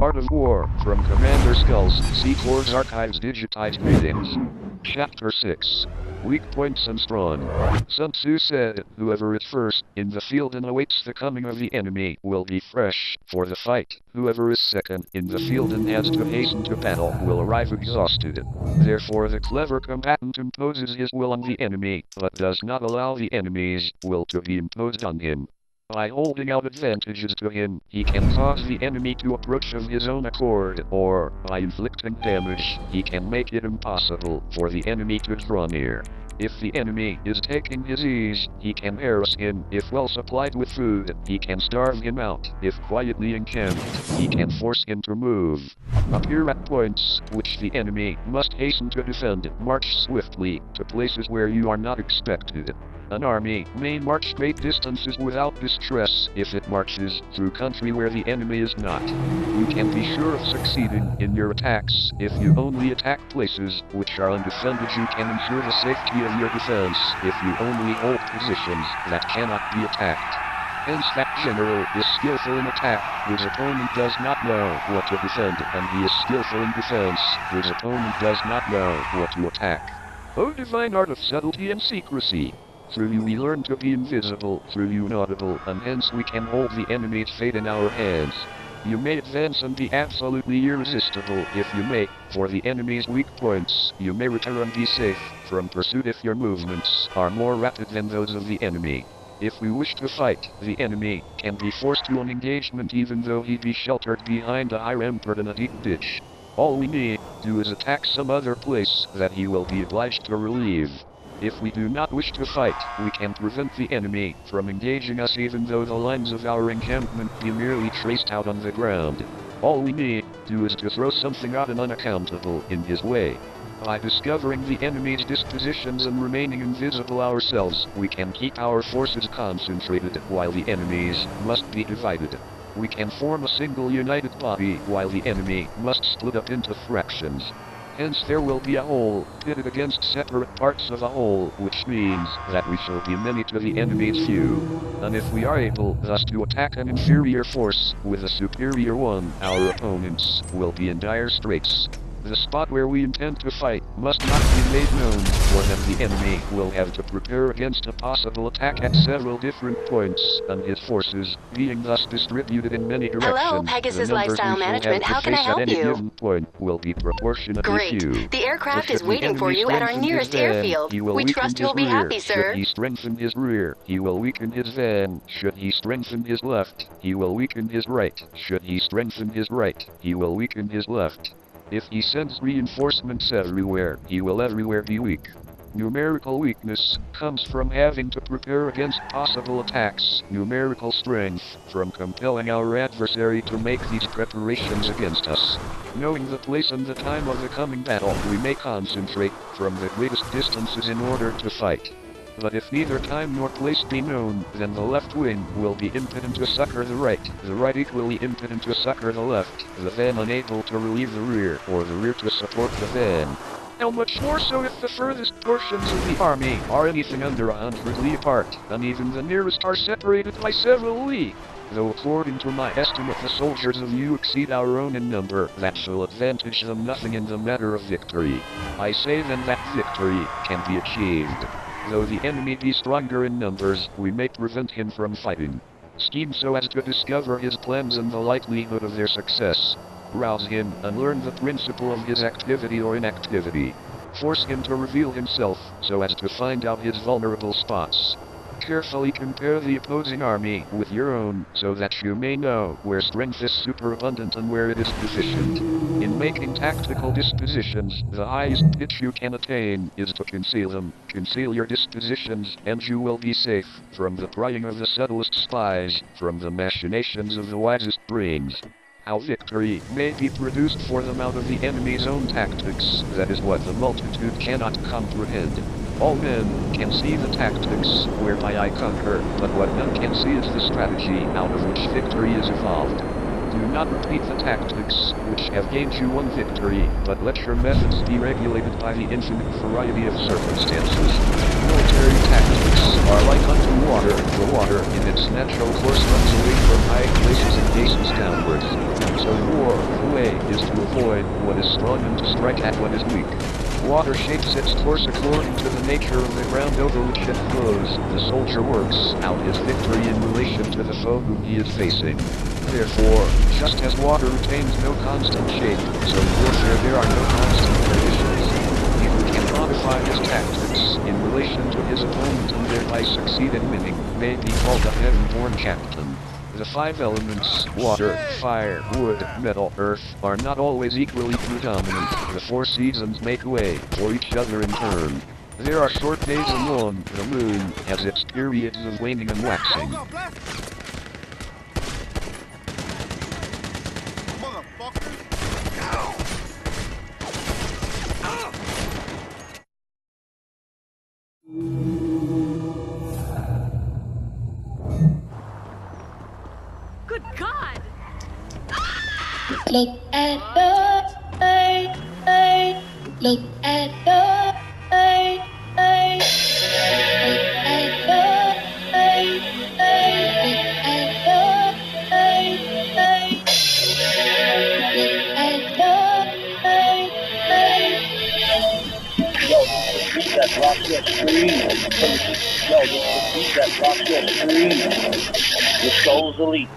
Art of War, from Commander Skullz, C.Corps Archives Digitized Readings. Chapter 6. Weak Points and Strong. Sun Tzu said, "Whoever is first in the field and awaits the coming of the enemy will be fresh for the fight. Whoever is second in the field and has to hasten to battle will arrive exhausted." Therefore the clever combatant imposes his will on the enemy, but does not allow the enemy's will to be imposed on him. By holding out advantages to him, he can cause the enemy to approach of his own accord, or, by inflicting damage, he can make it impossible for the enemy to draw near. If the enemy is taking his ease, he can harass him. If well supplied with food, he can starve him out. If quietly encamped, he can force him to move. Appear at points which the enemy must hasten to defend. March swiftly to places where you are not expected. An army may march great distances without distress if it marches through country where the enemy is not. You can be sure of succeeding in your attacks if you only attack places which are undefended. You can ensure the safety of your defense if you only hold positions that cannot be attacked. Hence that general is skillful in attack, his opponent does not know what to defend, and he is skillful in defense, his opponent does not know what to attack. O divine art of subtlety and secrecy! Through you we learn to be invisible, through you inaudible, and hence we can hold the enemy's fate in our hands. You may advance and be absolutely irresistible if you may, for the enemy's weak points. You may return and be safe from pursuit if your movements are more rapid than those of the enemy. If we wish to fight, the enemy can be forced to an engagement even though he be sheltered behind a high rampart in a deep ditch. All we need to do is attack some other place that he will be obliged to relieve. If we do not wish to fight, we can prevent the enemy from engaging us even though the lines of our encampment be merely traced out on the ground. All we need to do is to throw something odd and unaccountable in his way. By discovering the enemy's dispositions and remaining invisible ourselves, we can keep our forces concentrated while the enemy's must be divided. We can form a single united body while the enemy must split up into fractions. Hence there will be a whole, pitted against separate parts of a whole, which means that we shall be many to the enemy's few. And if we are able thus to attack an inferior force with a superior one, our opponents will be in dire straits. The spot where we intend to fight must not be made known, for then the enemy will have to prepare against a possible attack at several different points, and his forces, being thus distributed in many directions, Hello, Pegasus the numbers Lifestyle we shall Management. have How to can I face help at any you? given point will be proportionately Great. few. The aircraft If is the waiting for enemy you at our strengthens nearest his van, airfield. he will We weaken trust his you'll be rear. happy, sir. Should he strengthen his rear, he will weaken his van. Should he strengthen his left, he will weaken his right. Should he strengthen his right, he will weaken his left. If he sends reinforcements everywhere, he will everywhere be weak. Numerical weakness comes from having to prepare against possible attacks. Numerical strength from compelling our adversary to make these preparations against us. Knowing the place and the time of the coming battle, we may concentrate from the greatest distances in order to fight. But if neither time nor place be known, then the left wing will be impotent to succor the right equally impotent to succor the left, the van unable to relieve the rear, or the rear to support the van. How much more so if the furthest portions of the army are anything under 100 li apart, and even the nearest are separated by several li. Though according to my estimate the soldiers of you exceed our own in number, that shall advantage them nothing in the matter of victory. I say then that victory can be achieved. Though the enemy be stronger in numbers, we may prevent him from fighting. Scheme so as to discover his plans and the likelihood of their success. Rouse him and learn the principle of his activity or inactivity. Force him to reveal himself so as to find out his vulnerable spots. Carefully compare the opposing army with your own, so that you may know where strength is superabundant and where it is deficient. In making tactical dispositions, the highest pitch you can attain is to conceal them. Conceal your dispositions, and you will be safe from the prying of the subtlest spies, from the machinations of the wisest brains. How victory may be produced for them out of the enemy's own tactics, that is what the multitude cannot comprehend. All men can see the tactics whereby I conquer, but what none can see is the strategy out of which victory is evolved. Do not repeat the tactics which have gained you one victory, but let your methods be regulated by the infinite variety of circumstances. Military tactics are like unto water. The water in its natural course runs away from high places and hastens downwards. So war strike at what is weak. Water shapes its course according to the nature of the ground over which it flows. The soldier works out his victory in relation to the foe whom he is facing. Therefore, just as water retains no constant shape, so in warfare there are no constant conditions. He who can modify his tactics in relation to his opponent and thereby succeed in winning may be called a heaven-born captain. The 5 elements, water, fire, wood, metal, earth, are not always equally predominant. The 4 seasons make way for each other in turn. There are short days and long. The moon has its periods of waning and waxing. Good God! Look at the eye, look at the eye, look at the eye, look at the eye, look at the eye. Yo, this is the beat that rocks your street. Yo, this is the beat that rocks your street. The Skullz Elite.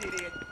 Idiot.